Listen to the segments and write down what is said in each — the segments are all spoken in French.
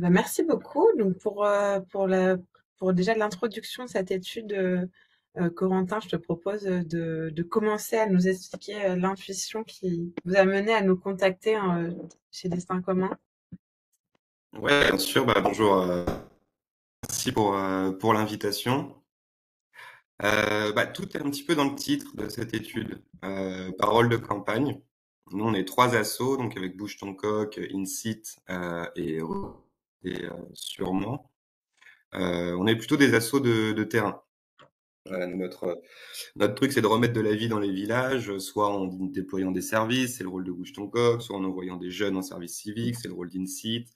Merci beaucoup. Donc pour déjà l'introduction de cette étude, Corentin, je te propose de commencer à nous expliquer l'intuition qui vous a mené à nous contacter chez Destin Commun. Ouais, bien sûr. Bonjour. Merci pour l'invitation. Tout est un petit peu dans le titre de cette étude. Parole de campagne. Nous, on est trois assos, donc avec Bouge ton coq, Incite et Sûrement. On est plutôt des assos de terrain. Voilà, notre truc, c'est de remettre de la vie dans les villages, soit en déployant des services, c'est le rôle de Bouge ton coq, soit en envoyant des jeunes en service civique, c'est le rôle d'Incite,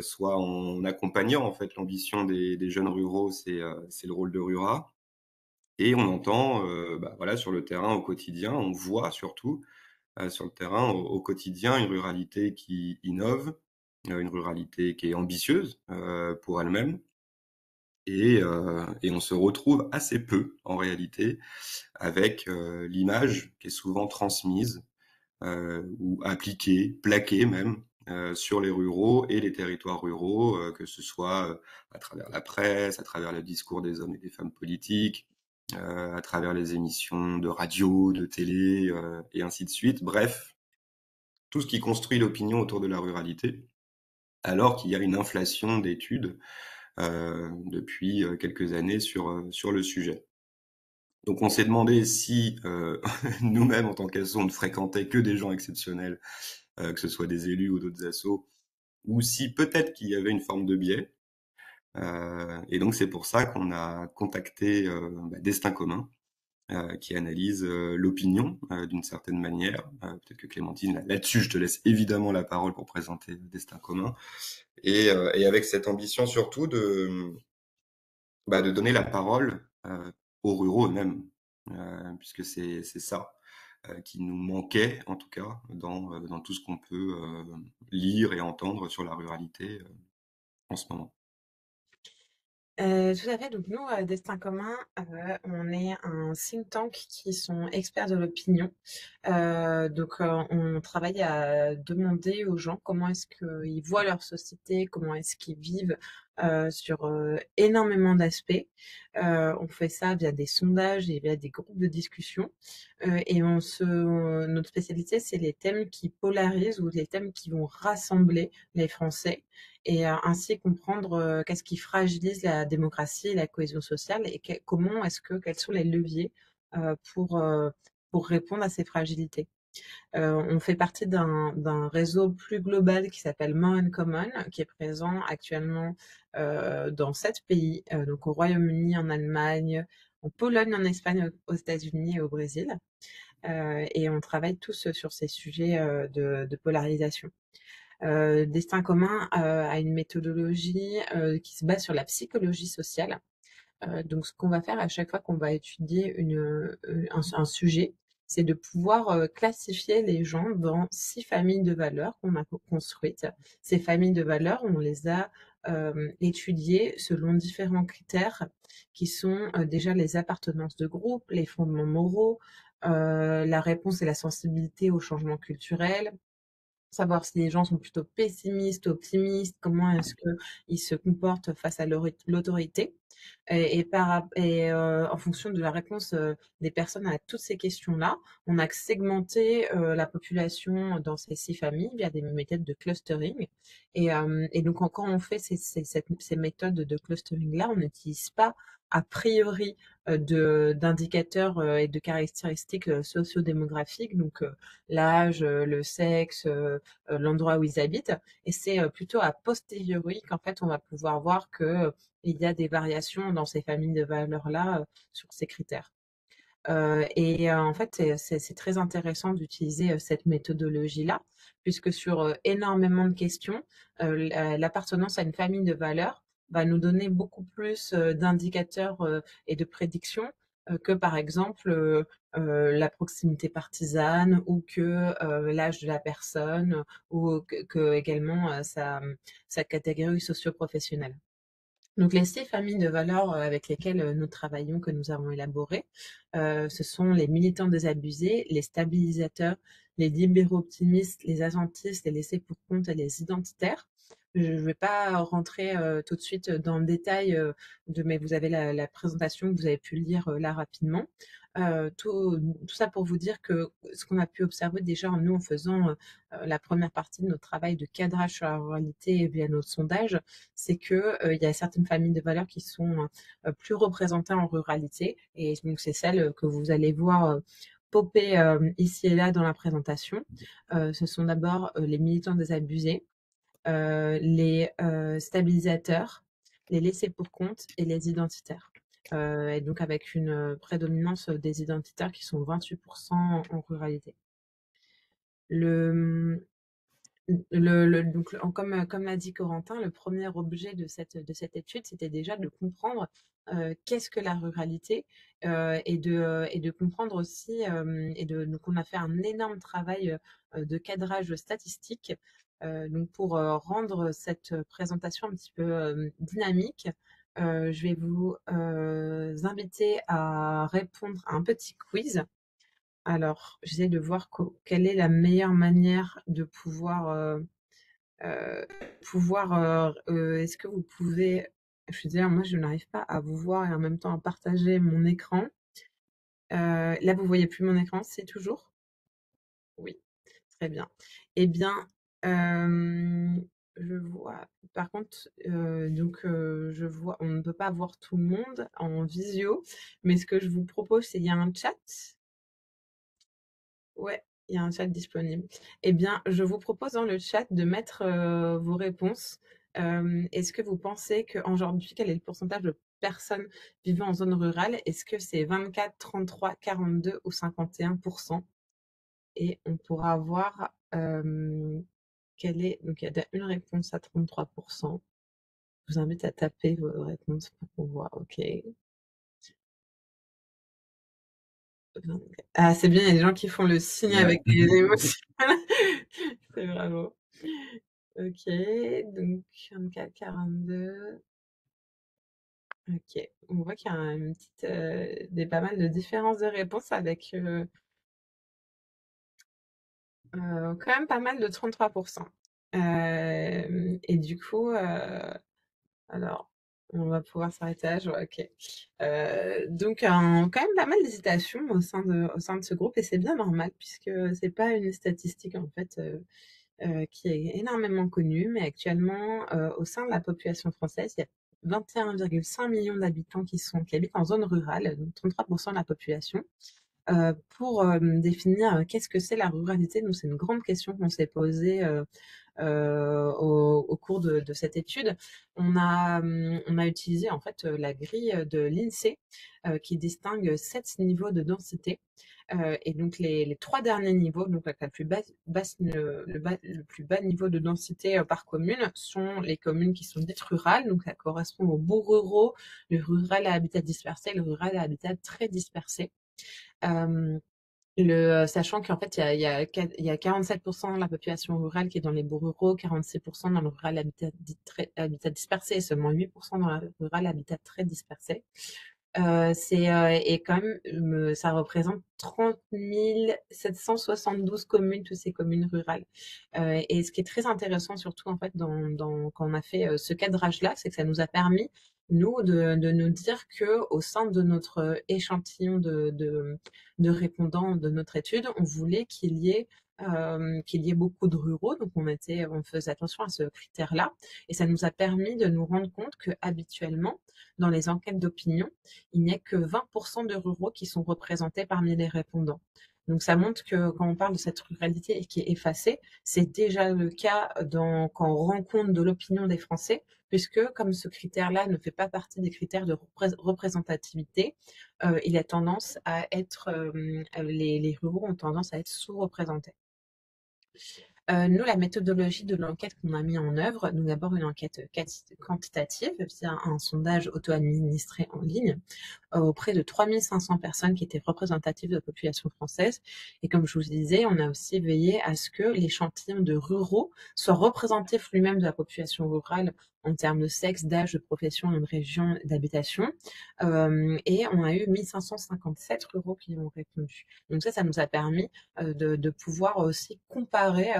soit en accompagnant en fait l'ambition des jeunes ruraux, c'est le rôle de Rura. Et on entend, voilà, sur le terrain au quotidien, on voit surtout sur le terrain au quotidien une ruralité qui innove, une ruralité qui est ambitieuse pour elle-même. Et on se retrouve assez peu en réalité avec l'image qui est souvent transmise ou appliquée, plaquée même, sur les ruraux et les territoires ruraux, que ce soit à travers la presse, à travers le discours des hommes et des femmes politiques, à travers les émissions de radio, de télé, et ainsi de suite. Bref, tout ce qui construit l'opinion autour de la ruralité, alors qu'il y a une inflation d'études depuis quelques années sur le sujet. Donc on s'est demandé si nous-mêmes, en tant qu'assaut, on ne fréquentait que des gens exceptionnels, que ce soit des élus ou d'autres assos, ou si peut-être qu'il y avait une forme de biais. Et donc c'est pour ça qu'on a contacté Destin commun, qui analyse l'opinion d'une certaine manière. Peut-être que Clémentine, là-dessus, je te laisse évidemment la parole pour présenter Destin commun. Et avec cette ambition surtout de donner la parole aux ruraux eux-mêmes, puisque c'est ça qui nous manquait, en tout cas, dans tout ce qu'on peut lire et entendre sur la ruralité en ce moment. Tout à fait. Donc nous, Destin commun, on est un think tank qui sont experts de l'opinion. On travaille à demander aux gens comment est-ce qu'ils voient leur société, comment est-ce qu'ils vivent sur énormément d'aspects. On fait ça via des sondages et via des groupes de discussion. Notre spécialité, c'est les thèmes qui polarisent ou les thèmes qui vont rassembler les Français et ainsi comprendre qu'est-ce qui fragilise la démocratie et la cohésion sociale et quels sont les leviers pour répondre à ces fragilités. On fait partie d'un réseau plus global qui s'appelle More in Common, qui est présent actuellement dans 7 pays, donc au Royaume-Uni, en Allemagne, en Pologne, en Espagne, aux États-Unis et au Brésil. Et on travaille tous sur ces sujets de polarisation. Destin commun a une méthodologie qui se base sur la psychologie sociale. Donc, ce qu'on va faire à chaque fois qu'on va étudier un sujet, c'est de pouvoir classifier les gens dans 6 familles de valeurs qu'on a construites. Ces familles de valeurs, on les a étudiées selon différents critères qui sont déjà les appartenances de groupe, les fondements moraux, la réponse et la sensibilité au changement culturel, savoir si les gens sont plutôt pessimistes, optimistes, comment est-ce qu'ils se comportent face à l'autorité. En fonction de la réponse des personnes à toutes ces questions-là, on a segmenté la population dans ces 6 familles via des méthodes de clustering. Et donc, quand on fait ces méthodes de clustering-là, on n'utilise pas a priori d'indicateurs et de caractéristiques sociodémographiques, donc l'âge, le sexe, l'endroit où ils habitent. Et c'est plutôt a posteriori qu'en fait on va pouvoir voir que il y a des variations dans ces familles de valeurs-là sur ces critères. En fait, c'est très intéressant d'utiliser cette méthodologie-là, puisque sur énormément de questions, l'appartenance à une famille de valeurs va nous donner beaucoup plus d'indicateurs et de prédictions que par exemple la proximité partisane ou que l'âge de la personne ou que également sa catégorie socio-professionnelle. Donc les 6 familles de valeurs avec lesquelles nous travaillons, que nous avons élaborées, ce sont les militants désabusés, les stabilisateurs, les libéraux optimistes, les agentistes, les laissés pour compte et les identitaires. Je ne vais pas rentrer tout de suite dans le détail mais vous avez la présentation que vous avez pu lire là rapidement. Tout ça pour vous dire que ce qu'on a pu observer déjà nous en faisant la première partie de notre travail de cadrage sur la ruralité via notre sondage, c'est que il y a certaines familles de valeurs qui sont plus représentées en ruralité, et donc c'est celles que vous allez voir popper ici et là dans la présentation. Ce sont d'abord les militants désabusés, les stabilisateurs, les laissés pour compte et les identitaires. Et donc avec une prédominance des identitaires qui sont 28% en ruralité. Le, comme l'a dit Corentin, le premier objet de cette étude, c'était déjà de comprendre qu'est-ce que la ruralité, et de comprendre aussi, donc on a fait un énorme travail de cadrage statistique. Donc pour rendre cette présentation un petit peu dynamique, je vais vous inviter à répondre à un petit quiz. Alors, j'essaie de voir quelle est la meilleure manière de euh, est-ce que vous pouvez, je veux dire, moi je n'arrive pas à vous voir et en même temps à partager mon écran. Là, vous voyez plus mon écran, c'est toujours? Oui, très bien. Eh bien, je vois, par contre, je vois, on ne peut pas voir tout le monde en visio, mais ce que je vous propose, c'est il y a un chat. Ouais, il y a un chat disponible. Eh bien, je vous propose dans le chat de mettre vos réponses. Est-ce que vous pensez qu'aujourd'hui, quel est le pourcentage de personnes vivant en zone rurale? Est-ce que c'est 24, 33, 42 ou 51%? Et on pourra voir quelle est. Donc, il y a une réponse à 33%. Je vous invite à taper vos réponses pour qu'on voit. OK. Ah, c'est bien, il y a des gens qui font le signe avec Ouais. les émotions. C'est bravo. Ok, donc 24, 42. Ok, on voit qu'il y a une petite, pas mal de différences de réponses avec quand même pas mal de 33%. Et du coup, alors, on va pouvoir s'arrêter là, je vois, ok. Donc, quand même pas mal d'hésitations au sein de ce groupe, et c'est bien normal, puisque c'est pas une statistique, en fait, qui est énormément connue, mais actuellement, au sein de la population française, il y a 21,5 millions d'habitants qui habitent en zone rurale, donc 33% de la population. Pour définir qu'est-ce que c'est la ruralité, nous, c'est une grande question qu'on s'est posée au cours de cette étude. On a utilisé en fait la grille de l'INSEE qui distingue 7 niveaux de densité. Et donc les trois derniers niveaux, donc avec la plus le plus bas niveau de densité par commune, sont les communes qui sont dites rurales, donc ça correspond aux bourgs ruraux, le rural à habitat dispersé, le rural à habitat très dispersé. Euh, Sachant qu'en fait, il y a 47% de la population rurale qui est dans les bourgs ruraux, 46% dans le rural habitat dispersé et seulement 8% dans le rural habitat très dispersé. Et quand même, ça représente 30 772 communes, toutes ces communes rurales. Et ce qui est très intéressant, surtout en fait, quand on a fait ce cadrage-là, c'est que ça nous a permis, nous, de nous dire que au sein de notre échantillon de répondants de notre étude, on voulait qu'il y ait beaucoup de ruraux, donc on faisait attention à ce critère-là, et ça nous a permis de nous rendre compte que habituellement, dans les enquêtes d'opinion, il n'y a que 20% de ruraux qui sont représentés parmi les répondants. Donc ça montre que quand on parle de cette ruralité qui est effacée, c'est déjà le cas quand on rend compte de l'opinion des Français, puisque comme ce critère-là ne fait pas partie des critères de représentativité, il a tendance à être, les ruraux ont tendance à être sous-représentés. Nous, la méthodologie de l'enquête qu'on a mis en œuvre, nous d'abord une enquête quantitative via un sondage auto-administré en ligne auprès de 3500 personnes qui étaient représentatives de la population française. Et comme je vous disais, on a aussi veillé à ce que l'échantillon de ruraux soit représentatif lui-même de la population rurale en termes de sexe, d'âge, de profession et de région d'habitation. Et on a eu 1557 ruraux qui ont répondu. Donc ça nous a permis de pouvoir aussi comparer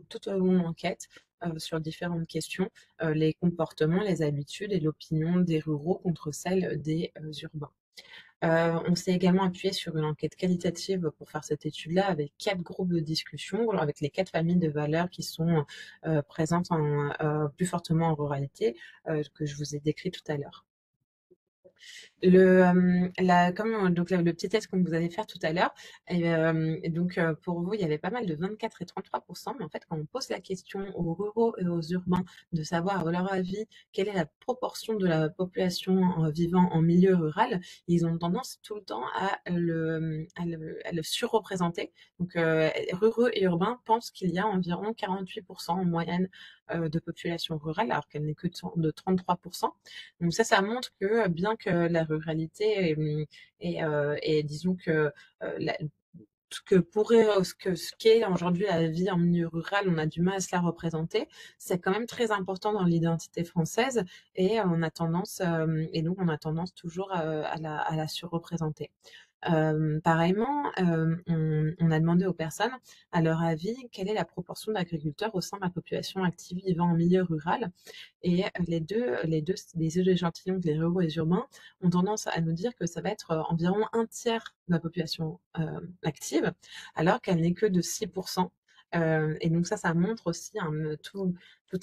tout au long de l'enquête sur différentes questions, les comportements, les habitudes et l'opinion des ruraux contre celle des urbains. On s'est également appuyé sur une enquête qualitative pour faire cette étude-là avec 4 groupes de discussion, avec les 4 familles de valeurs qui sont présentes plus fortement en ruralité, que je vous ai décrit tout à l'heure. Le petit test qu'on vous avait fait tout à l'heure, et donc pour vous, il y avait pas mal de 24 et 33%, mais en fait, quand on pose la question aux ruraux et aux urbains de savoir, à leur avis, quelle est la proportion de la population vivant en milieu rural, ils ont tendance tout le temps à le surreprésenter. Donc, ruraux et urbains pensent qu'il y a environ 48% en moyenne de population rurale, alors qu'elle n'est que de 33%. Donc ça montre que bien que la ruralité est disons que ce qu'est aujourd'hui la vie en milieu rural, on a du mal à se la représenter. C'est quand même très important dans l'identité française et donc on a tendance toujours à la surreprésenter. Pareillement, on a demandé aux personnes, à leur avis, quelle est la proportion d'agriculteurs au sein de la population active vivant en milieu rural. Et les deux échantillons, les ruraux et les urbains, ont tendance à nous dire que ça va être environ un tiers de la population active, alors qu'elle n'est que de 6%. Et donc ça montre aussi tout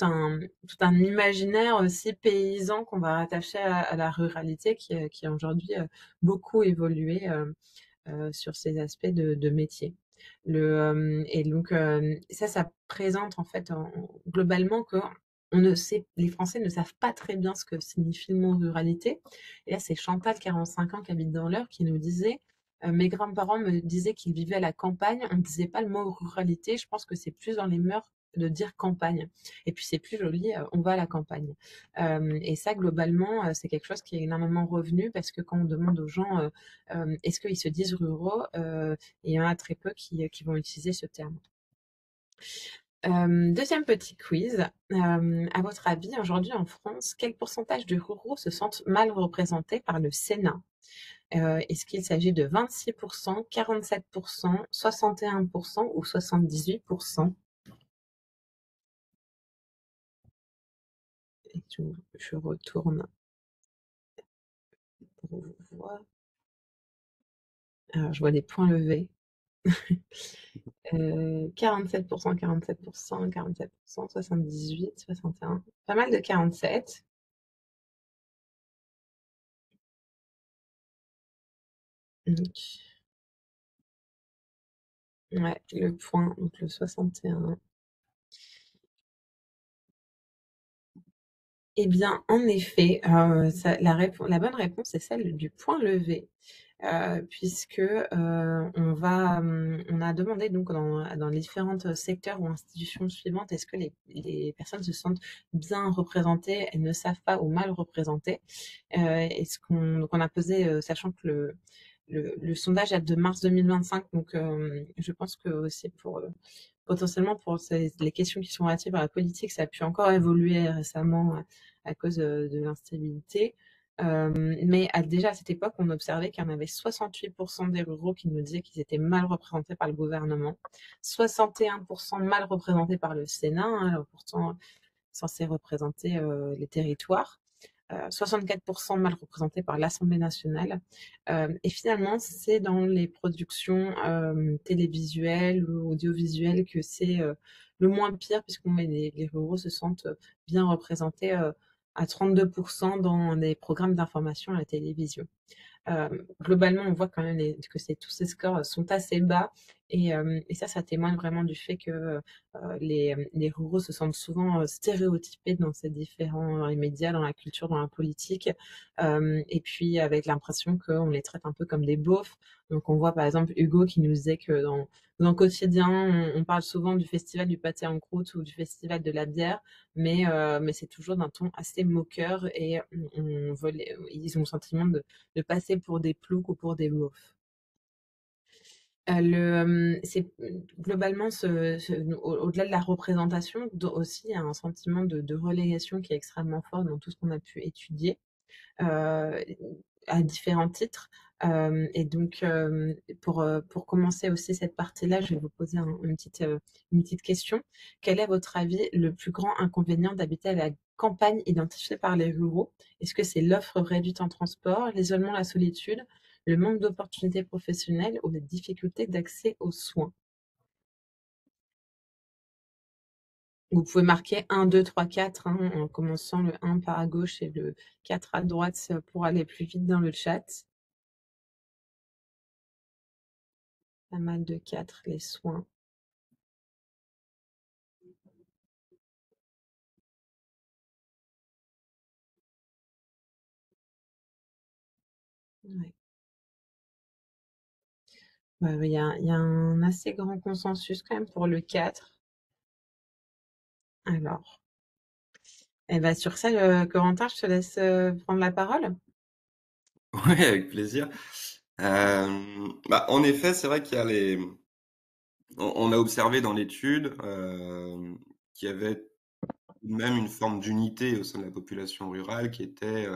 un imaginaire aussi paysan qu'on va rattacher à la ruralité qui a aujourd'hui beaucoup évolué sur ces aspects de métier. Et donc ça présente en fait globalement que les Français ne savent pas très bien ce que signifie le mot ruralité. Et là, c'est Chantal, 45 ans, qui habite dans l'Eure, qui nous disait mes grands-parents me disaient qu'ils vivaient à la campagne, on ne disait pas le mot ruralité, je pense que c'est plus dans les mœurs de dire campagne. Et puis c'est plus joli, on va à la campagne. Et ça, globalement, c'est quelque chose qui est énormément revenu parce que quand on demande aux gens est-ce qu'ils se disent ruraux, il y en a très peu qui vont utiliser ce terme. Deuxième petit quiz. À votre avis, aujourd'hui en France, quel pourcentage de ruraux se sentent mal représentés par le Sénat? Est-ce qu'il s'agit de 26%, 47%, 61% ou 78%? Et je retourne pour vous voir. Alors, je vois des points levés. 47%, 47%, 47%, 78, 61. Pas mal de 47. Donc, ouais, le point, donc le 61. Eh bien, en effet, la bonne réponse est celle du point levé, puisque on a demandé donc dans les différents secteurs ou institutions suivantes, est-ce que les personnes se sentent bien représentées, elles ne savent pas ou mal représentées. Donc on a posé, sachant que le sondage date de mars 2025, donc je pense que aussi potentiellement pour les questions qui sont relatives à la politique, ça a pu encore évoluer récemment à cause de l'instabilité. Mais déjà à cette époque, on observait qu'il y en avait 68% des ruraux qui nous disaient qu'ils étaient mal représentés par le gouvernement, 61% mal représentés par le Sénat, hein, alors pourtant censé représenter les territoires. 64% mal représentés par l'Assemblée nationale. Et finalement, c'est dans les productions télévisuelles ou audiovisuelles que c'est le moins pire, puisqu'on met les ruraux se sentent bien représentés à 32% dans des programmes d'information à la télévision. Globalement, on voit quand même que tous ces scores sont assez bas et ça témoigne vraiment du fait que les ruraux se sentent souvent stéréotypés dans ces différents médias, dans la culture, dans la politique, et puis avec l'impression qu'on les traite un peu comme des beaufs. Donc on voit par exemple Hugo qui nous disait que dans le quotidien, on parle souvent du festival du pâté en croûte ou du festival de la bière, mais c'est toujours d'un ton assez moqueur et ils ont le sentiment de passer pour des ploucs ou pour des beaufs. C'est globalement au-delà de la représentation, aussi il y a un sentiment de relégation qui est extrêmement fort dans tout ce qu'on a pu étudier. Euh, à différents titres. Et donc, pour commencer aussi cette partie-là, je vais vous poser une petite question. Quel est, à votre avis, le plus grand inconvénient d'habiter à la campagne identifié par les ruraux? Est-ce que c'est l'offre réduite en transport, l'isolement, la solitude, le manque d'opportunités professionnelles ou les difficultés d'accès aux soins? Vous pouvez marquer 1, 2, 3, 4, hein, en commençant le 1 par à gauche et le 4 à droite pour aller plus vite dans le chat. Pas mal de 4, les soins. Ouais. Il y a un assez grand consensus quand même pour le 4. Alors, eh ben, sur ça, Corentin, je te laisse prendre la parole. Ouais, avec plaisir. En effet, c'est vrai qu'il y a on a observé dans l'étude qu'il y avait même une forme d'unité au sein de la population rurale qui était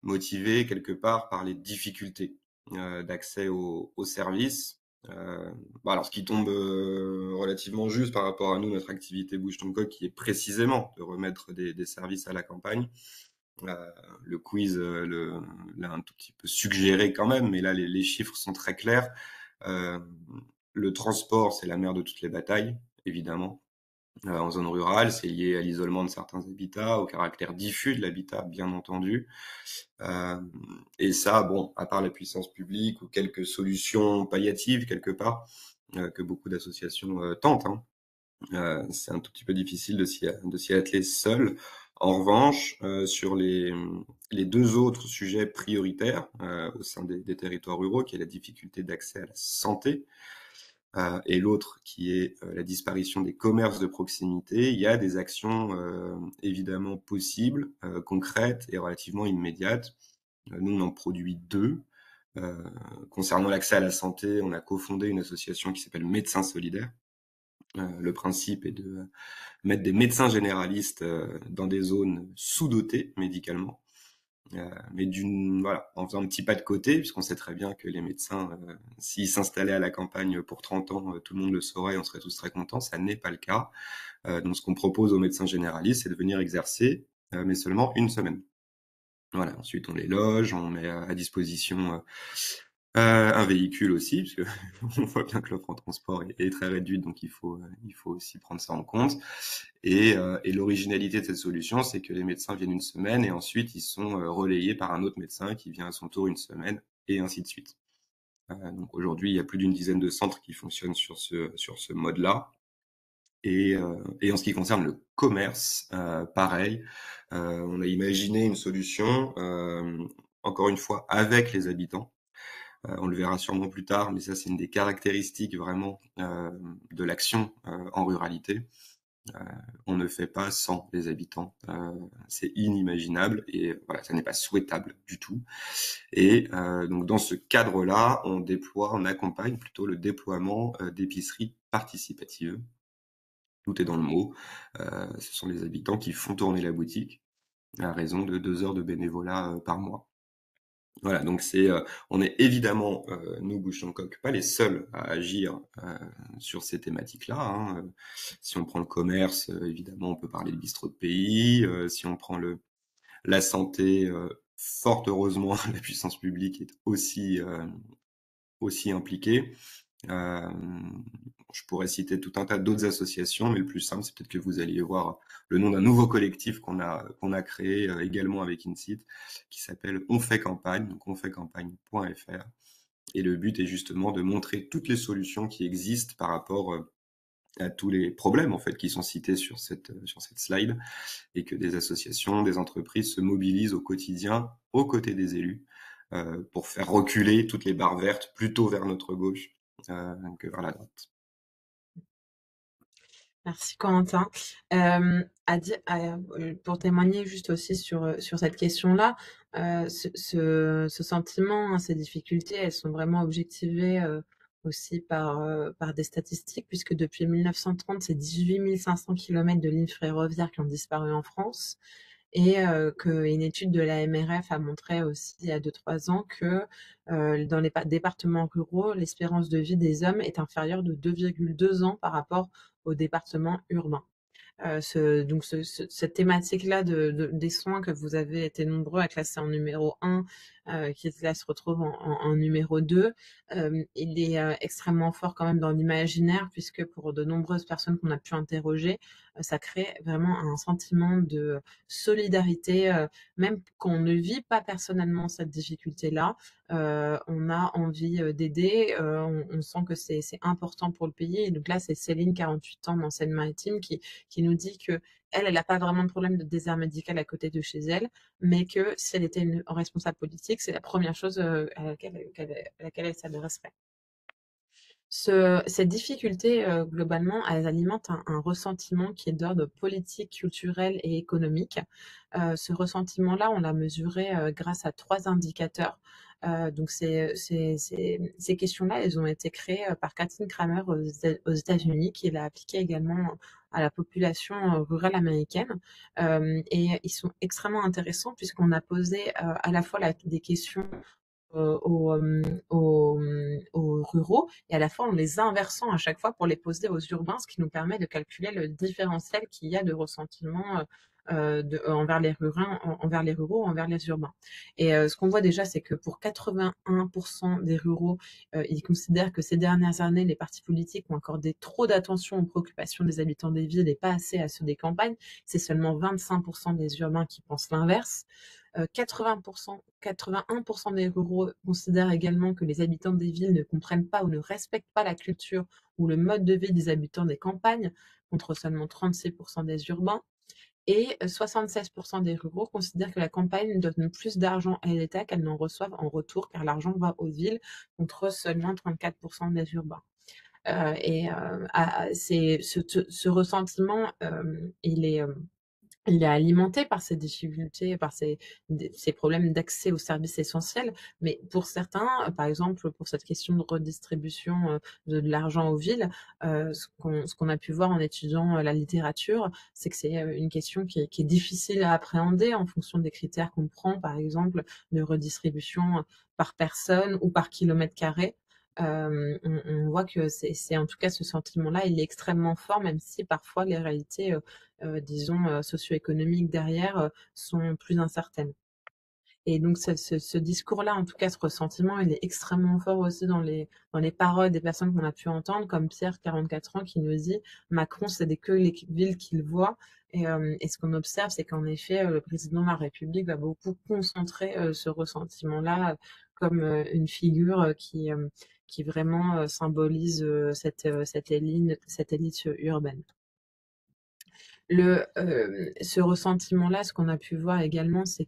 motivée quelque part par les difficultés d'accès aux services. Euh, alors, ce qui tombe relativement juste par rapport à nous, notre activité Bouge ton coq, qui est précisément de remettre des services à la campagne. Euh, le quiz l'a un tout petit peu suggéré quand même, mais là, les chiffres sont très clairs. Euh, le transport, c'est la mère de toutes les batailles, évidemment. En zone rurale, c'est lié à l'isolement de certains habitats, au caractère diffus de l'habitat, bien entendu. Euh, et ça, bon, à part la puissance publique ou quelques solutions palliatives quelque part, que beaucoup d'associations tentent, hein, c'est un tout petit peu difficile de s'y atteler seul. En revanche, sur les deux autres sujets prioritaires au sein des territoires ruraux, qui est la difficulté d'accès à la santé, et l'autre qui est la disparition des commerces de proximité, il y a des actions évidemment possibles, concrètes et relativement immédiates. Nous, on en produit deux. Euh, Concernant l'accès à la santé, on a cofondé une association qui s'appelle Médecins Solidaires. Le principe est de mettre des médecins généralistes dans des zones sous-dotées médicalement, voilà, en faisant un petit pas de côté, puisqu'on sait très bien que les médecins, s'ils s'installaient à la campagne pour 30 ans, tout le monde le saurait, on serait tous très contents. Ça n'est pas le cas. Donc, ce qu'on propose aux médecins généralistes, c'est de venir exercer, mais seulement une semaine. Voilà. Ensuite, on les loge, on met à disposition un véhicule aussi, parce que on voit bien que l'offre en transport est très réduite, donc il faut aussi prendre ça en compte. Et l'originalité de cette solution, c'est que les médecins viennent une semaine et ensuite ils sont relayés par un autre médecin qui vient à son tour une semaine, et ainsi de suite. Donc aujourd'hui, il y a plus d'une dizaine de centres qui fonctionnent sur ce mode-là. Et en ce qui concerne le commerce, pareil, on a imaginé une solution, encore une fois, avec les habitants. On le verra sûrement plus tard, mais ça, c'est une des caractéristiques vraiment de l'action en ruralité. On ne fait pas sans les habitants. C'est inimaginable et voilà, ça n'est pas souhaitable du tout. Et donc, dans ce cadre-là, on accompagne plutôt le déploiement d'épiceries participatives. Tout est dans le mot. Ce sont les habitants qui font tourner la boutique à raison de 2 heures de bénévolat par mois. Voilà, donc on est évidemment, nous, Bouche en Coq, pas les seuls à agir sur ces thématiques-là, hein. Si on prend le commerce, évidemment, on peut parler de bistrot de pays. Si on prend la santé, fort heureusement, la puissance publique est aussi impliquée. Euh, je pourrais citer tout un tas d'autres associations, mais le plus simple, c'est peut-être que vous alliez voir le nom d'un nouveau collectif qu'on a créé également avec INSIT, qui s'appelle On fait campagne, donc onfaitcampagne.fr. Et le but est justement de montrer toutes les solutions qui existent par rapport à tous les problèmes en fait qui sont cités sur cette slide, et que des associations, des entreprises se mobilisent au quotidien aux côtés des élus pour faire reculer toutes les barres vertes plutôt vers notre gauche que vers la droite. Merci Corentin. Pour témoigner juste aussi sur cette question-là, ce sentiment, hein, ces difficultés, elles sont vraiment objectivées aussi par des statistiques, puisque depuis 1930, c'est 18 500 kilomètres de lignes ferroviaires qui ont disparu en France. et qu'une étude de la MRF a montré aussi il y a 2-3 ans que dans les départements ruraux, l'espérance de vie des hommes est inférieure de 2,2 ans par rapport aux départements urbains. Cette thématique-là des soins que vous avez été nombreux à classer en numéro 1, qui là se retrouve en numéro 2, il est extrêmement fort quand même dans l'imaginaire, puisque pour de nombreuses personnes qu'on a pu interroger, ça crée vraiment un sentiment de solidarité, même quand on ne vit pas personnellement cette difficulté-là, on a envie d'aider, on sent que c'est important pour le pays. Et donc là, c'est Céline, 48 ans, dans Seine-Maritime, qui nous dit que elle n'a pas vraiment de problème de désert médical à côté de chez elle, mais que si elle était une responsable politique, c'est la première chose à laquelle elle s'adresserait. Cette difficulté, globalement, elles alimentent un ressentiment qui est d'ordre politique, culturel et économique. Ce ressentiment-là, on l'a mesuré grâce à 3 indicateurs. Donc ces questions-là, elles ont été créées par Katrin Kramer aux États-Unis, qui l'a appliquée également à la population rurale américaine. Et ils sont extrêmement intéressants puisqu'on a posé à la fois des questions aux, aux ruraux, et à la fois en les inversant à chaque fois pour les poser aux urbains, ce qui nous permet de calculer le différentiel qu'il y a de ressentiment envers les ruraux, envers les urbains. Et ce qu'on voit déjà, c'est que pour 81% des ruraux, ils considèrent que ces dernières années, les partis politiques ont accordé trop d'attention aux préoccupations des habitants des villes et pas assez à ceux des campagnes. C'est seulement 25% des urbains qui pensent l'inverse. 80%, 81% des ruraux considèrent également que les habitants des villes ne comprennent pas ou ne respectent pas la culture ou le mode de vie des habitants des campagnes, contre seulement 36% des urbains. Et 76% des ruraux considèrent que la campagne donne plus d'argent à l'État qu'elle n'en reçoivent en retour, car l'argent va aux villes, contre seulement 34% des urbains. Ce ressentiment, il est alimenté par ces difficultés, par ces problèmes d'accès aux services essentiels. Mais pour certains, par exemple, pour cette question de redistribution de l'argent aux villes, ce qu'on a pu voir en étudiant la littérature, c'est que c'est une question qui est difficile à appréhender en fonction des critères qu'on prend, par exemple, de redistribution par personne ou par kilomètre carré. On voit que c'est en tout cas ce sentiment-là, il est extrêmement fort, même si parfois les réalités disons, socio-économiques derrière sont plus incertaines. Et donc ce discours-là, en tout cas ce ressentiment, il est extrêmement fort aussi dans les paroles des personnes qu'on a pu entendre, comme Pierre, 44 ans, qui nous dit Macron, c'est que les villes qu'il voit. Et ce qu'on observe, c'est qu'en effet, le président de la République va beaucoup concentrer ce ressentiment-là comme une figure qui vraiment symbolise cette élite urbaine. Ce ressentiment-là, ce qu'on a pu voir également, c'est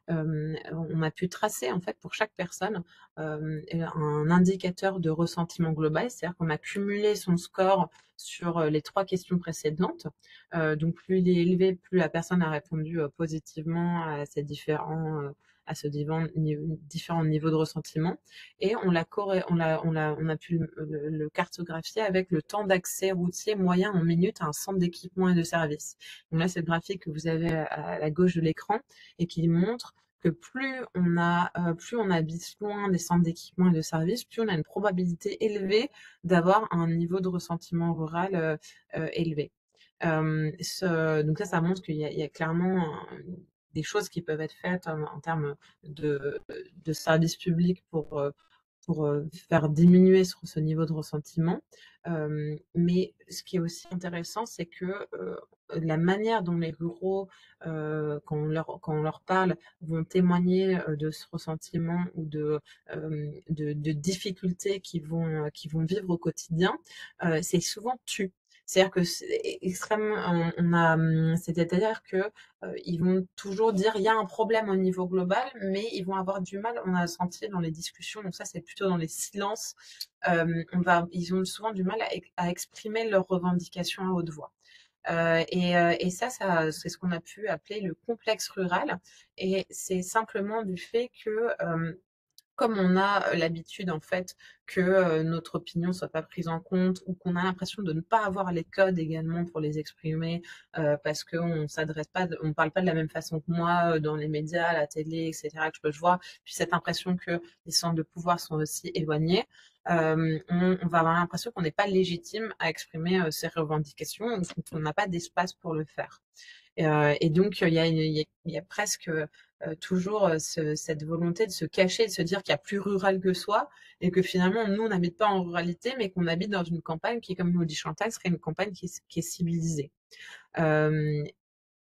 on a pu tracer en fait pour chaque personne un indicateur de ressentiment global, c'est-à-dire qu'on a cumulé son score sur les 3 questions précédentes. Donc plus il est élevé, plus la personne a répondu positivement à ce différents niveaux de ressentiment. Et on a pu le cartographier avec le temps d'accès routier moyen en minutes à un centre d'équipement et de service. Donc là, c'est le graphique que vous avez à la gauche de l'écran et qui montre que plus on habite loin des centres d'équipement et de service, plus on a une probabilité élevée d'avoir un niveau de ressentiment rural élevé. Donc ça montre qu'il y a clairement des choses qui peuvent être faites en termes de services publics pour faire diminuer ce niveau de ressentiment. Mais ce qui est aussi intéressant, c'est que la manière dont les ruraux, quand on leur parle, vont témoigner de ce ressentiment ou de difficultés qu'ils vont vivre au quotidien, c'est souvent tu. C'est-à-dire que c'est extrêmement, c'est-à-dire que ils vont toujours dire il y a un problème au niveau global, mais ils vont avoir du mal, on a senti dans les discussions, donc ça c'est plutôt dans les silences, ils ont souvent du mal à exprimer leurs revendications à haute voix. Et ça, c'est ce qu'on a pu appeler le complexe rural. Et c'est simplement du fait que comme on a l'habitude en fait que notre opinion soit pas prise en compte ou qu'on a l'impression de ne pas avoir les codes également pour les exprimer parce qu'on s'adresse pas, on parle pas de la même façon que moi dans les médias, la télé, etc. que je vois, puis cette impression que les centres de pouvoir sont aussi éloignés. On va avoir l'impression qu'on n'est pas légitime à exprimer ses revendications ou qu'on n'a pas d'espace pour le faire. Et donc, il y a presque toujours cette volonté de se cacher, de se dire qu'il y a plus rural que soi et que finalement, nous, on n'habite pas en ruralité, mais qu'on habite dans une campagne qui, comme nous dit Chantal, serait une campagne qui est civilisée. Euh,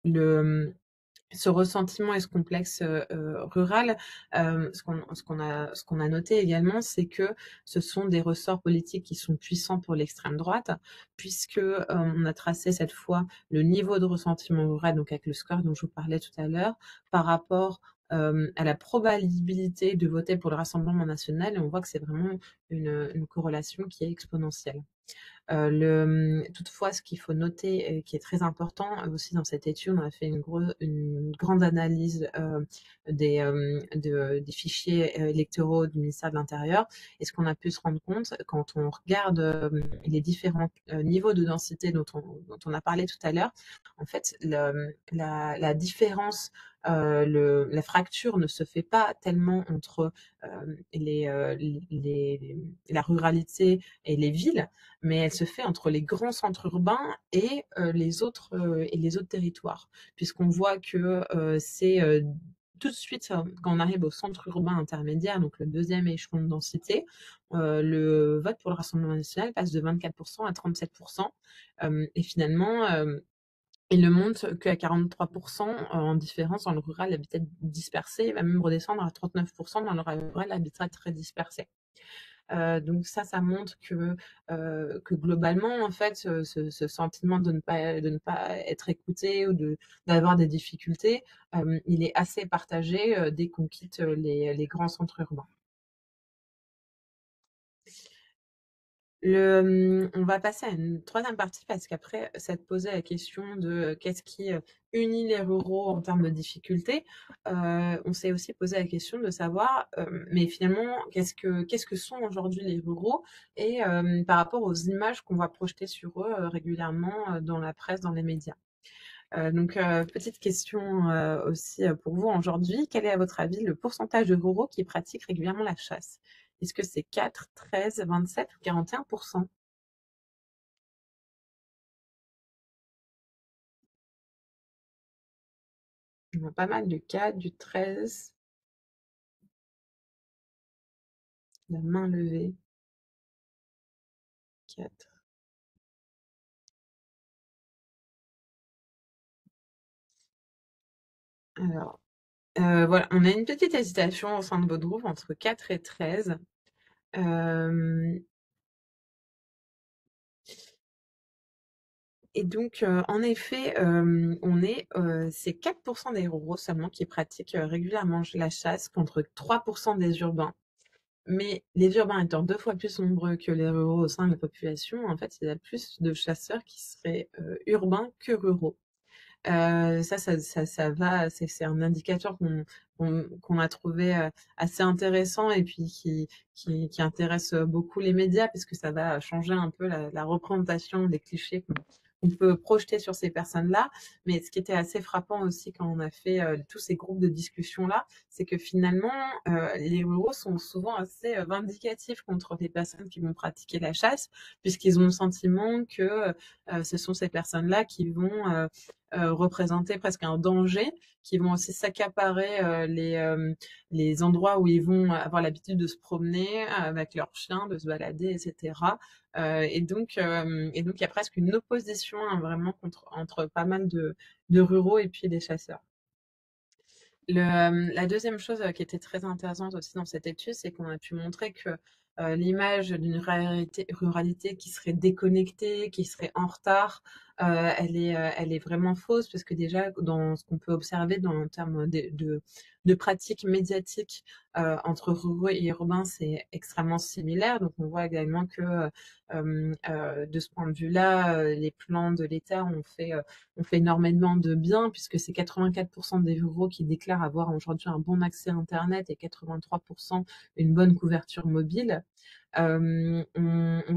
le, ce ressentiment et ce complexe rural, ce qu'on a noté également, c'est que ce sont des ressorts politiques qui sont puissants pour l'extrême droite, puisque on a tracé cette fois le niveau de ressentiment rural, donc avec le score dont je vous parlais tout à l'heure, par rapport à la probabilité de voter pour le Rassemblement national, et on voit que c'est vraiment une corrélation qui est exponentielle. Toutefois, ce qu'il faut noter, qui est très important aussi dans cette étude, on a fait une grande analyse des fichiers électoraux du ministère de l'Intérieur. Et ce qu'on a pu se rendre compte quand on regarde les différents niveaux de densité dont on a parlé tout à l'heure, en fait, la différence, la fracture ne se fait pas tellement entre la ruralité et les villes, mais elle se fait entre les grands centres urbains et les autres territoires, puisqu'on voit que c'est tout de suite quand on arrive au centre urbain intermédiaire, donc le deuxième échelon de densité, le vote pour le Rassemblement national passe de 24% à 37%, et finalement il ne montre qu'à 43% en différence dans le rural habitat dispersé, il va même redescendre à 39% dans le rural habitat très dispersé. Donc ça montre que globalement, en fait, ce sentiment de ne pas être écouté ou d'avoir des difficultés, il est assez partagé dès qu'on quitte les grands centres urbains. On va passer à une troisième partie parce qu'après, ça te posait la question de qu'est-ce qui unit les ruraux en termes de difficultés. On s'est aussi posé la question de savoir, mais finalement, qu'est-ce que sont aujourd'hui les ruraux et par rapport aux images qu'on va projeter sur eux régulièrement dans la presse, dans les médias. Donc, petite question aussi pour vous aujourd'hui. Quel est à votre avis le pourcentage de ruraux qui pratiquent régulièrement la chasse? Est-ce que c'est 4, 13, 27 ou 41%? On a pas mal du 4, du 13, la main levée, 4. Alors, voilà, on a une petite hésitation au sein de votre groupe entre 4 et 13. Euh, et donc, en effet, c'est 4% des ruraux seulement qui pratiquent régulièrement la chasse contre 3% des urbains. Mais les urbains étant 2 fois plus nombreux que les ruraux au sein de la population, en fait, il y a plus de chasseurs qui seraient urbains que ruraux. Ça va, c'est un indicateur qu'on a trouvé assez intéressant et puis qui intéresse beaucoup les médias parce que ça va changer un peu la représentation des clichés qu'on peut projeter sur ces personnes-là. Mais ce qui était assez frappant aussi quand on a fait tous ces groupes de discussion-là, c'est que finalement, les ruraux sont souvent assez vindicatifs contre les personnes qui vont pratiquer la chasse, puisqu'ils ont le sentiment que ce sont ces personnes-là qui vont représenter presque un danger, qui vont aussi s'accaparer les endroits où ils vont avoir l'habitude de se promener avec leurs chiens, de se balader, etc. Il y a presque une opposition hein, vraiment entre pas mal de ruraux et puis des chasseurs. La deuxième chose qui était très intéressante aussi dans cette étude, c'est qu'on a pu montrer que l'image d'une ruralité qui serait déconnectée, qui serait en retard, elle est vraiment fausse parce que déjà dans ce qu'on peut observer en termes de pratiques médiatiques entre ruraux et urbains, c'est extrêmement similaire. Donc on voit également que de ce point de vue-là, les plans de l'État ont fait énormément de bien puisque c'est 84% des ruraux qui déclarent avoir aujourd'hui un bon accès à Internet et 83% une bonne couverture mobile. On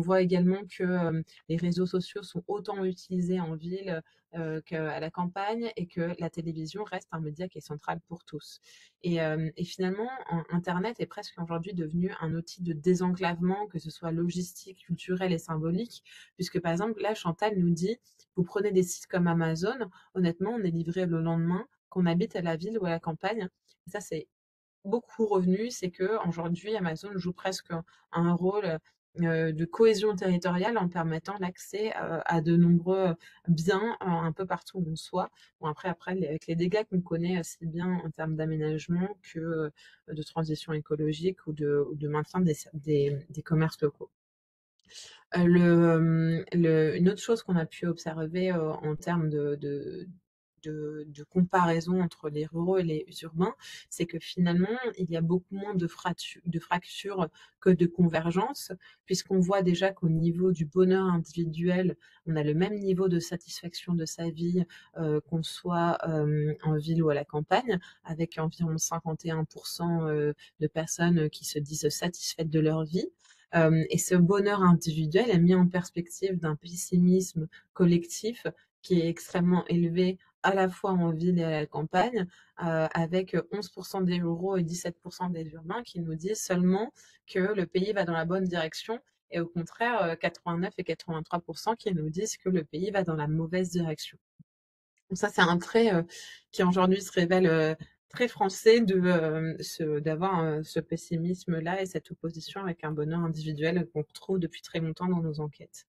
voit également que les réseaux sociaux sont autant utilisés en ville qu'à la campagne et que la télévision reste un média qui est central pour tous. Et finalement, Internet est presque aujourd'hui devenu un outil de désenclavement, que ce soit logistique, culturel et symbolique, puisque par exemple, là, Chantal nous dit, vous prenez des sites comme Amazon, honnêtement, on est livré le lendemain, qu'on habite à la ville ou à la campagne. Et ça, c'est beaucoup revenu, c'est que aujourd'hui Amazon joue presque un rôle de cohésion territoriale en permettant l'accès à de nombreux biens un peu partout où on soit. Bon, après, avec les dégâts qu'on connaît assez bien en termes d'aménagement que de transition écologique ou de maintien des commerces locaux. Une autre chose qu'on a pu observer en termes de comparaison entre les ruraux et les urbains, c'est que finalement, il y a beaucoup moins de fractures que de convergence, puisqu'on voit déjà qu'au niveau du bonheur individuel, on a le même niveau de satisfaction de sa vie, qu'on soit en ville ou à la campagne, avec environ 51% de personnes qui se disent satisfaites de leur vie. Et ce bonheur individuel est mis en perspective d'un pessimisme collectif qui est extrêmement élevé à la fois en ville et à la campagne, avec 11% des ruraux et 17% des urbains qui nous disent seulement que le pays va dans la bonne direction, et au contraire 89 et 83% qui nous disent que le pays va dans la mauvaise direction. Donc ça, c'est un trait qui aujourd'hui se révèle très français d'avoir ce pessimisme-là et cette opposition avec un bonheur individuel qu'on retrouve depuis très longtemps dans nos enquêtes.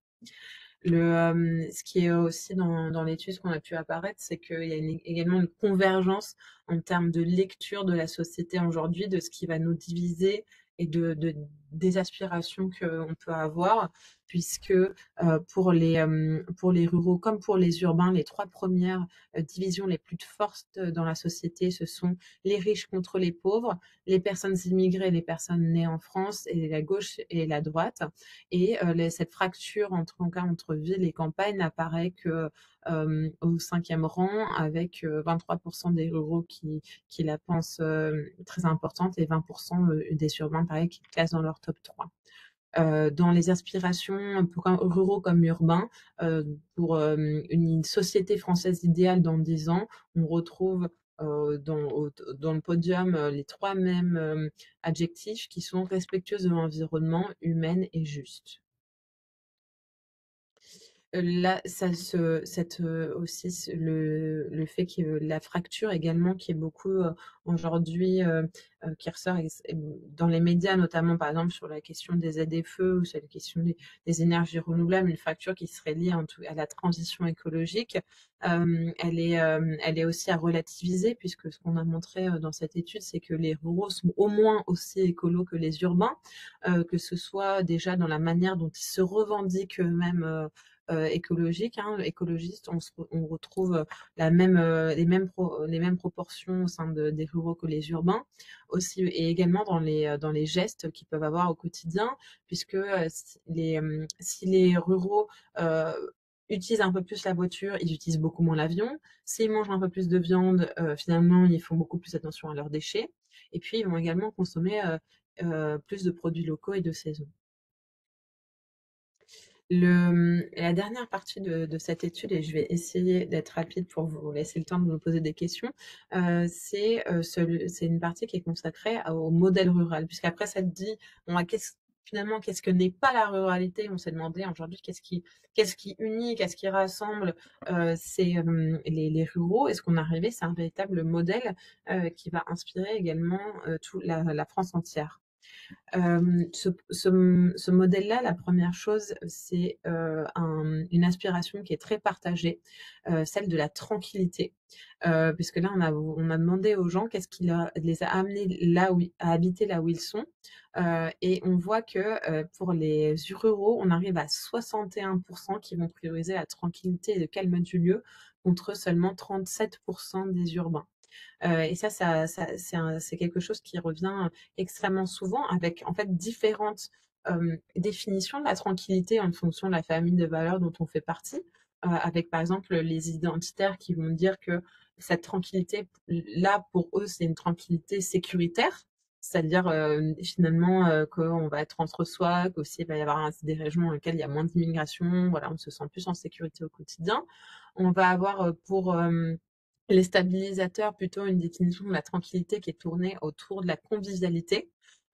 Ce qui est aussi dans l'étude qu'on a pu apparaître, c'est qu'il y a également une convergence en termes de lecture de la société aujourd'hui, de ce qui va nous diviser et des aspirations qu'on peut avoir, puisque pour les ruraux comme pour les urbains, les trois premières divisions les plus fortes dans la société, ce sont les riches contre les pauvres, les personnes immigrées, les personnes nées en France, et la gauche et la droite. Et cette fracture entre ville et campagne apparaît que au cinquième rang, avec 23% des ruraux qui la pensent très importante et 20% des urbains, pareil, qui classent dans leur top 3. Dans les aspirations ruraux comme urbains, pour une société française idéale dans 10 ans, on retrouve dans le podium les trois mêmes adjectifs qui sont respectueuses de l'environnement, humaine et juste. Là, aussi, le fait que la fracture également, qui est beaucoup aujourd'hui, qui ressort dans les médias, notamment par exemple sur la question des ZFE ou sur la question des énergies renouvelables, une fracture qui serait liée à la transition écologique, elle est aussi à relativiser, puisque ce qu'on a montré dans cette étude, c'est que les ruraux sont au moins aussi écolos que les urbains, que ce soit déjà dans la manière dont ils se revendiquent eux-mêmes écologiques, écologistes, on retrouve les mêmes proportions au sein des ruraux que les urbains, aussi, et également dans les gestes qu'ils peuvent avoir au quotidien, puisque si les ruraux utilisent un peu plus la voiture, ils utilisent beaucoup moins l'avion. S'ils mangent un peu plus de viande, finalement, ils font beaucoup plus attention à leurs déchets. Et puis, ils vont également consommer plus de produits locaux et de saison. La dernière partie de cette étude, et je vais essayer d'être rapide pour vous laisser le temps de vous poser des questions, c'est une partie qui est consacrée au modèle rural, puisqu'après ça te dit, bon, finalement, qu'est-ce que n'est pas la ruralité? On s'est demandé aujourd'hui qu'est-ce qui unit, qu'est-ce qui rassemble les ruraux, et ce qu'on est arrivé, c'est un véritable modèle qui va inspirer également toute la France entière. Ce modèle-là, la première chose, c'est une aspiration qui est très partagée, celle de la tranquillité. Puisque là, on a demandé aux gens qu'est-ce qui les a amenés là où, à habiter là où ils sont. Et on voit que pour les ruraux, on arrive à 61% qui vont prioriser la tranquillité et le calme du lieu, contre seulement 37% des urbains. Et c'est quelque chose qui revient extrêmement souvent avec en fait différentes définitions de la tranquillité en fonction de la famille de valeurs dont on fait partie. Avec par exemple les identitaires qui vont dire que cette tranquillité, là pour eux, c'est une tranquillité sécuritaire. C'est-à-dire finalement qu'on va être entre soi, qu'aussi il va y avoir des régions dans lesquelles il y a moins d'immigration, voilà, on se sent plus en sécurité au quotidien. On va avoir pour les stabilisateurs, plutôt une définition de la tranquillité qui est tournée autour de la convivialité.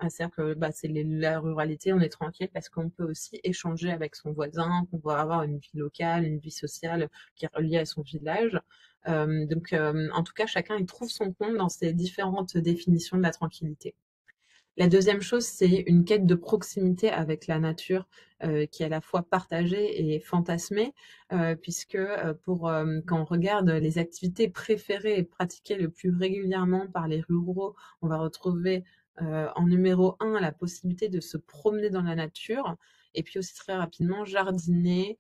C'est-à-dire que c'est la ruralité, on est tranquille parce qu'on peut aussi échanger avec son voisin, qu'on va avoir une vie locale, une vie sociale qui est reliée à son village. En tout cas, chacun y trouve son compte dans ces différentes définitions de la tranquillité. La deuxième chose, c'est une quête de proximité avec la nature qui est à la fois partagée et fantasmée, puisque quand on regarde les activités préférées et pratiquées le plus régulièrement par les ruraux, on va retrouver en numéro un la possibilité de se promener dans la nature, et puis aussi très rapidement jardiner,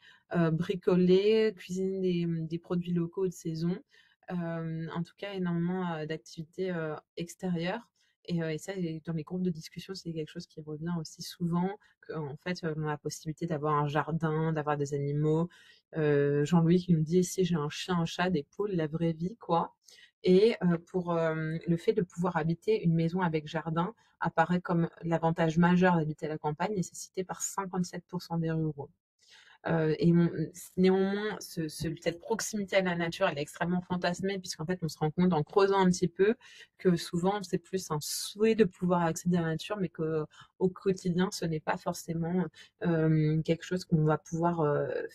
bricoler, cuisiner des produits locaux de saison. En tout cas, énormément d'activités extérieures. Et ça, dans les groupes de discussion, c'est quelque chose qui revient aussi souvent, qu'en fait, on a la possibilité d'avoir un jardin, d'avoir des animaux. Jean-Louis qui nous dit, ici, j'ai un chien, un chat, des poules, la vraie vie, quoi. Et pour le fait de pouvoir habiter une maison avec jardin apparaît comme l'avantage majeur d'habiter à la campagne, et c'est cité par 57% des ruraux. Néanmoins, cette proximité à la nature, elle est extrêmement fantasmée, puisqu'en fait, on se rend compte en creusant un petit peu que souvent, c'est plus un souhait de pouvoir accéder à la nature, mais qu'au quotidien, ce n'est pas forcément quelque chose qu'on va pouvoir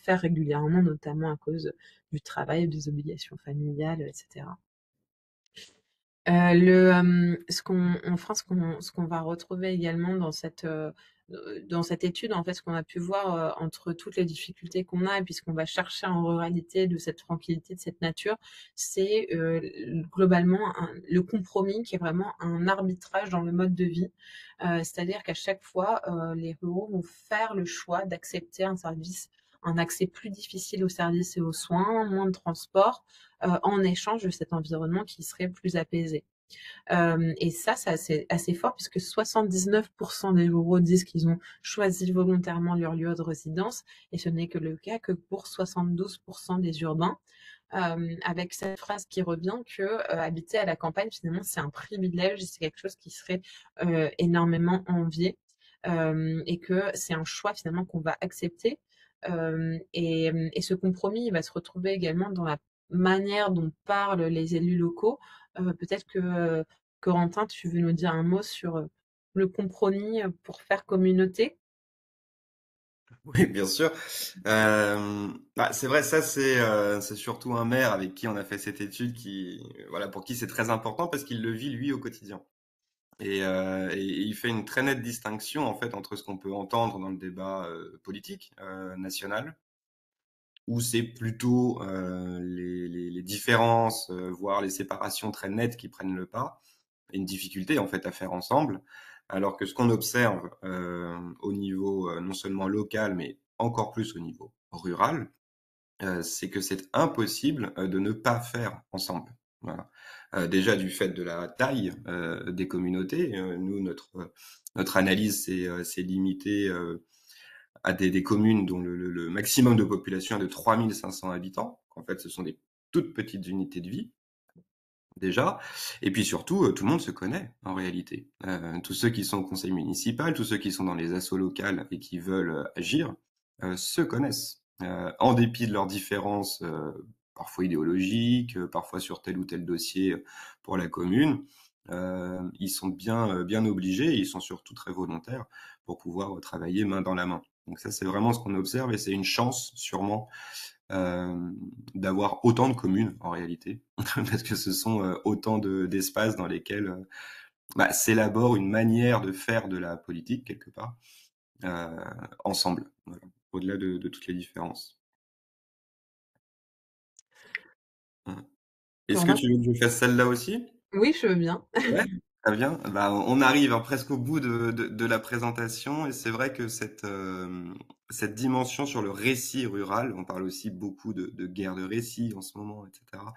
faire régulièrement, notamment à cause du travail, des obligations familiales, etc. Ce qu'on va retrouver également dans cette étude, en fait, ce qu'on a pu voir entre toutes les difficultés qu'on a, et puis ce qu'on va chercher en ruralité de cette tranquillité, de cette nature, c'est globalement le compromis qui est vraiment un arbitrage dans le mode de vie. C'est-à-dire qu'à chaque fois, les ruraux vont faire le choix d'accepter un accès plus difficile aux services et aux soins, moins de transport, en échange de cet environnement qui serait plus apaisé. Et ça, c'est assez fort, puisque 79% des ruraux disent qu'ils ont choisi volontairement leur lieu de résidence, et ce n'est que le cas que pour 72% des urbains. Avec cette phrase qui revient que habiter à la campagne, finalement, c'est un privilège, et c'est quelque chose qui serait énormément envié, et que c'est un choix finalement qu'on va accepter. Et ce compromis, il va se retrouver également dans la manière dont parlent les élus locaux. Peut-être que Corentin, tu veux nous dire un mot sur le compromis pour faire communauté? Oui, bien sûr. C'est vrai, ça c'est surtout un maire avec qui on a fait cette étude qui, voilà, pour qui c'est très important parce qu'il le vit lui au quotidien. Et il fait une très nette distinction en fait entre ce qu'on peut entendre dans le débat politique national, où c'est plutôt les différences, voire les séparations très nettes qui prennent le pas, et une difficulté en fait à faire ensemble, alors que ce qu'on observe au niveau non seulement local, mais encore plus au niveau rural, c'est que c'est impossible de ne pas faire ensemble. Voilà. Déjà du fait de la taille des communautés, nous notre analyse c'est limité à des communes dont le maximum de population est de 3500 habitants. En fait, ce sont des toutes petites unités de vie déjà. Et puis surtout, tout le monde se connaît en réalité. Tous ceux qui sont au conseil municipal, tous ceux qui sont dans les assos locales et qui veulent agir, se connaissent. En dépit de leurs différences, parfois idéologiques, parfois sur tel ou tel dossier pour la commune, ils sont bien obligés et ils sont surtout très volontaires pour pouvoir travailler main dans la main. Donc ça, c'est vraiment ce qu'on observe et c'est une chance sûrement d'avoir autant de communes en réalité, parce que ce sont autant d'espaces dans lesquels s'élabore une manière de faire de la politique quelque part ensemble, voilà, au-delà de toutes les différences. Mmh. Est-ce Alors que moi, tu veux que je fasse celle-là aussi? oui, je veux bien. Ouais, très bien. Bah, on arrive, hein, presque au bout de la présentation et c'est vrai que cette dimension sur le récit rural, on parle aussi beaucoup de guerre de récit en ce moment, et cetera.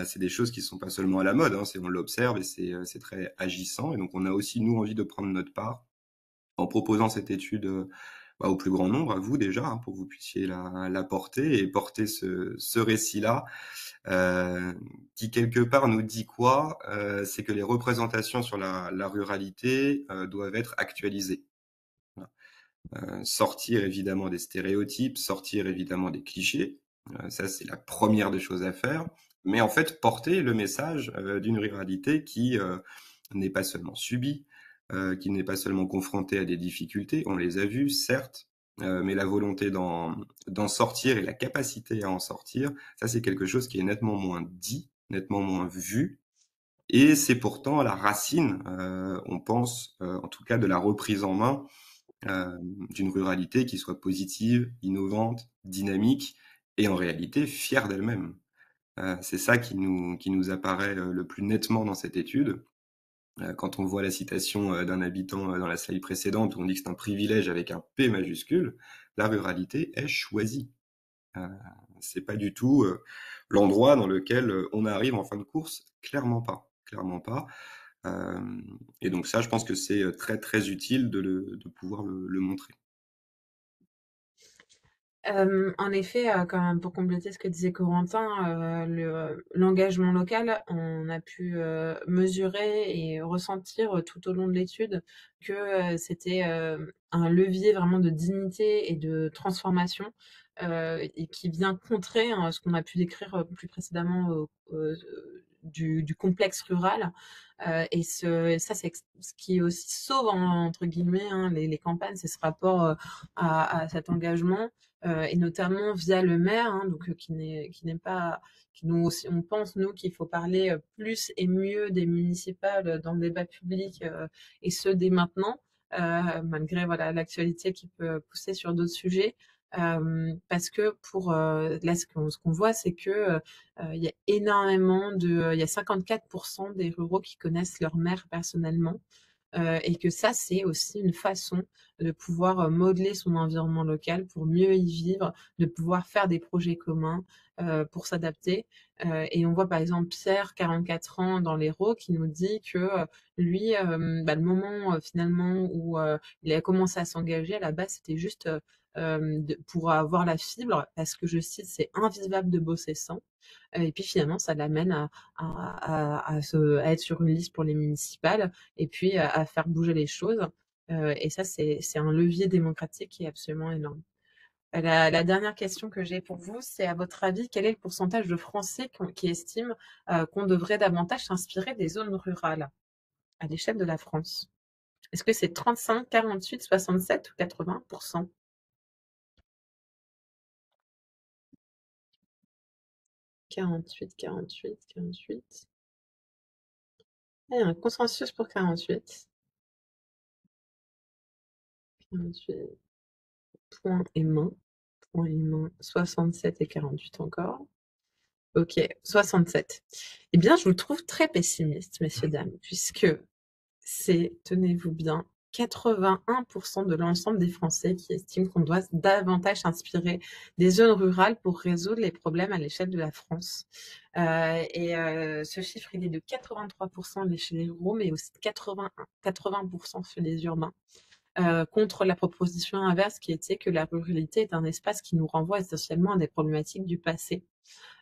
C'est des choses qui sont pas seulement à la mode, hein, on l'observe et c'est très agissant et donc on a aussi, nous, envie de prendre notre part en proposant cette étude, au plus grand nombre, à vous déjà, hein, pour que vous puissiez la porter et porter ce récit-là euh, qui quelque part nous dit quoi? C'est que les représentations sur la ruralité doivent être actualisées. Voilà. Sortir évidemment des stéréotypes, sortir évidemment des clichés. Ça, c'est la première des choses à faire. Mais en fait, porter le message d'une ruralité qui n'est pas seulement subie, qui n'est pas seulement confrontée à des difficultés. On les a vues, certes, mais la volonté d'en sortir et la capacité à en sortir, ça, c'est quelque chose qui est nettement moins dit, nettement moins vu. Et c'est pourtant la racine, on pense, en tout cas, de la reprise en main d'une ruralité qui soit positive, innovante, dynamique et en réalité fière d'elle-même. C'est ça qui nous apparaît le plus nettement dans cette étude. Quand on voit la citation d'un habitant dans la slide précédente où on dit que c'est un privilège avec un P majuscule, la ruralité est choisie. Euh, c'est pas du tout l'endroit dans lequel on arrive en fin de course, clairement pas, clairement pas. Euh, et donc ça, je pense que c'est très très utile de pouvoir le montrer. En effet, quand même, pour compléter ce que disait Corentin, l'engagement local, on a pu mesurer et ressentir tout au long de l'étude que c'était un levier vraiment de dignité et de transformation et qui vient contrer hein, ce qu'on a pu décrire plus précédemment du complexe rural. Ça, c'est ce qui aussi sauve, entre guillemets, hein, les campagnes, c'est ce rapport à cet engagement et notamment via le maire, hein, donc qui n'est pas, qui nous aussi, on pense nous qu'il faut parler plus et mieux des municipales dans le débat public et ce dès maintenant, malgré voilà l'actualité qui peut pousser sur d'autres sujets. Parce que pour là ce qu'on voit c'est que il y a énormément il y a 54% des ruraux qui connaissent leur maire personnellement et que ça, c'est aussi une façon de pouvoir modeler son environnement local pour mieux y vivre, de pouvoir faire des projets communs pour s'adapter. Et on voit par exemple Pierre, 44 ans, dans l'Hérault, qui nous dit que lui, le moment finalement où il a commencé à s'engager, à la base, c'était juste pour avoir la fibre, parce que je cite, c'est invivable de bosser sans. Et puis finalement, ça l'amène à être sur une liste pour les municipales et puis à faire bouger les choses. Et ça, c'est un levier démocratique qui est absolument énorme. La dernière question que j'ai pour vous, c'est à votre avis, quel est le pourcentage de Français qui estiment qu'on devrait davantage s'inspirer des zones rurales à l'échelle de la France? Est-ce que c'est 35, 48, 67 ou 80%? 48, 48, 48. Il y a un consensus pour 48. 48. Point et main. Point et main. 67 et 48 encore. Ok, 67. Eh bien, je vous trouve très pessimiste, messieurs, dames, puisque c'est, tenez-vous bien, 81% de l'ensemble des Français qui estiment qu'on doit davantage s'inspirer des zones rurales pour résoudre les problèmes à l'échelle de la France. Ce chiffre, il est de 83% chez les ruraux, mais aussi de 80% chez les urbains. Contre la proposition inverse qui était que la ruralité est un espace qui nous renvoie essentiellement à des problématiques du passé.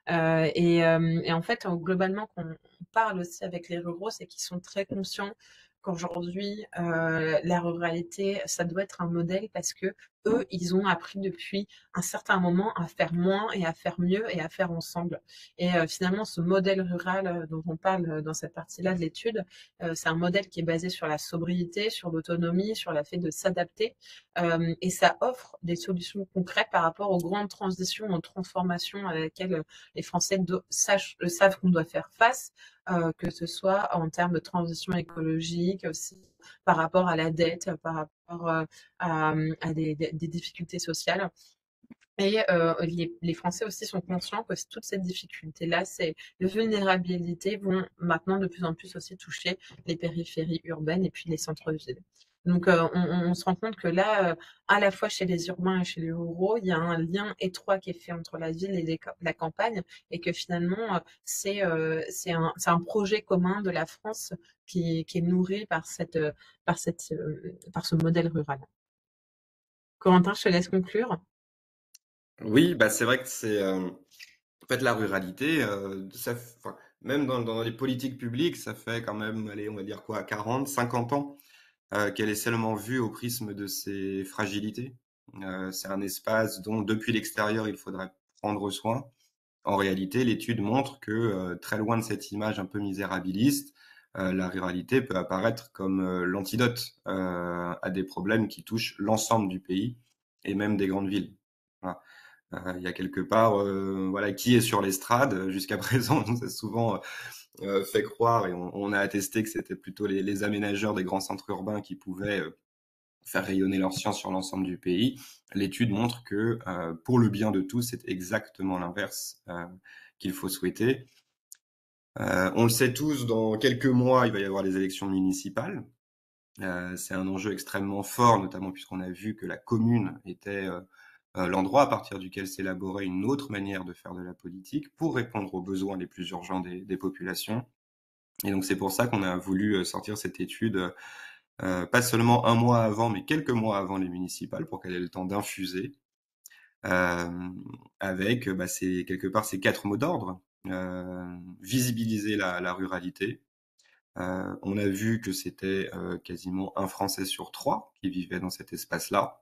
Et en fait, globalement, quand on parle aussi avec les ruraux, c'est qu'ils sont très conscients qu'aujourd'hui, la ruralité, ça doit être un modèle parce que eux, ils ont appris depuis un certain moment à faire moins et à faire mieux et à faire ensemble. Et finalement, ce modèle rural dont on parle dans cette partie-là de l'étude, c'est un modèle qui est basé sur la sobriété, sur l'autonomie, sur le fait de s'adapter. Et ça offre des solutions concrètes par rapport aux grandes transitions, aux transformations à laquelle les Français savent qu'on doit faire face, que ce soit en termes de transition écologique, aussi par rapport à la dette, par rapport à des difficultés sociales. Et les Français aussi sont conscients que toutes ces difficultés-là, ces vulnérabilités vont maintenant de plus en plus aussi toucher les périphéries urbaines et puis les centres-villes. Donc on se rend compte que là, à la fois chez les urbains et chez les ruraux, il y a un lien étroit qui est fait entre la ville et la campagne, et que finalement, c'est un projet commun de la France qui est nourri par ce modèle rural. Corentin, je te laisse conclure. Oui, bah c'est vrai que en fait la ruralité, enfin, même dans les politiques publiques, ça fait quand même, allez, on va dire quoi, 40, 50 ans qu'elle est seulement vue au prisme de ses fragilités. C'est un espace dont, depuis l'extérieur, il faudrait prendre soin. En réalité, l'étude montre que, très loin de cette image un peu misérabiliste, la ruralité peut apparaître comme l'antidote à des problèmes qui touchent l'ensemble du pays et même des grandes villes. Voilà. Il y a quelque part, voilà, qui est sur l'estrade jusqu'à présent, on nous a souvent fait croire et on a attesté que c'était plutôt les aménageurs des grands centres urbains qui pouvaient faire rayonner leur science sur l'ensemble du pays. L'étude montre que pour le bien de tous, c'est exactement l'inverse qu'il faut souhaiter. On le sait tous, dans quelques mois, il va y avoir les élections municipales. C'est un enjeu extrêmement fort, notamment puisqu'on a vu que la commune était l'endroit à partir duquel s'élaborait une autre manière de faire de la politique pour répondre aux besoins les plus urgents des populations. Et donc c'est pour ça qu'on a voulu sortir cette étude pas seulement un mois avant, mais quelques mois avant les municipales pour qu'elle ait le temps d'infuser, euh, avec bah, quelque part ces quatre mots d'ordre. Visibiliser la ruralité. On a vu que c'était quasiment un Français sur trois qui vivait dans cet espace-là.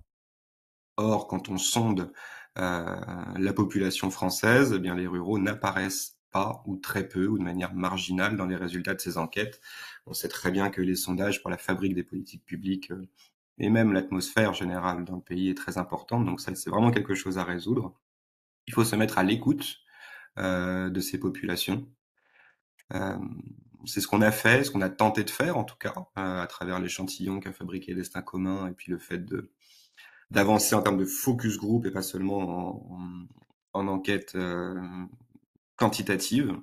Or, quand on sonde la population française, eh bien, les ruraux n'apparaissent pas ou très peu ou de manière marginale dans les résultats de ces enquêtes. On sait très bien que les sondages pour la fabrique des politiques publiques et même l'atmosphère générale dans le pays est très importante. Donc ça, c'est vraiment quelque chose à résoudre. Il faut se mettre à l'écoute de ces populations. Euh, c'est ce qu'on a fait, ce qu'on a tenté de faire en tout cas, à travers l'échantillon qu'a fabriqué Destin commun et puis le fait d'avancer en termes de focus group et pas seulement en enquête quantitative.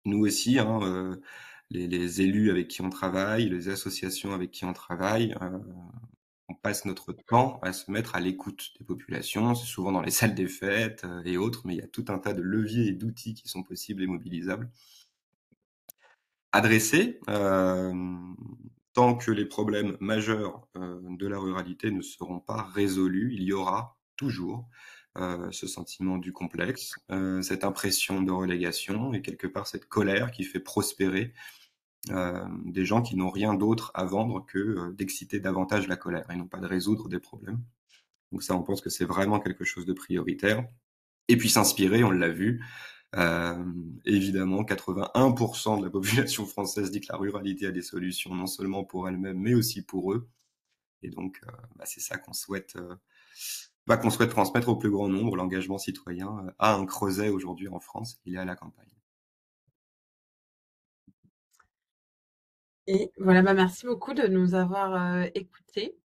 Nous aussi, hein, les élus avec qui on travaille, les associations avec qui on travaille, on passe notre temps à se mettre à l'écoute des populations. C'est souvent dans les salles des fêtes et autres, mais il y a tout un tas de leviers et d'outils qui sont possibles et mobilisables. Adresser, tant que les problèmes majeurs de la ruralité ne seront pas résolus, il y aura toujours ce sentiment du complexe, cette impression de relégation et quelque part cette colère qui fait prospérer des gens qui n'ont rien d'autre à vendre que d'exciter davantage la colère et non pas de résoudre des problèmes. Donc ça, on pense que c'est vraiment quelque chose de prioritaire. Et puis s'inspirer, on l'a vu, évidemment, 81% de la population française dit que la ruralité a des solutions, non seulement pour elle-même, mais aussi pour eux. Et donc, bah, c'est ça qu'on souhaite transmettre au plus grand nombre. L'engagement citoyen a un creuset aujourd'hui en France, il est à la campagne. Et voilà, bah merci beaucoup de nous avoir écoutés.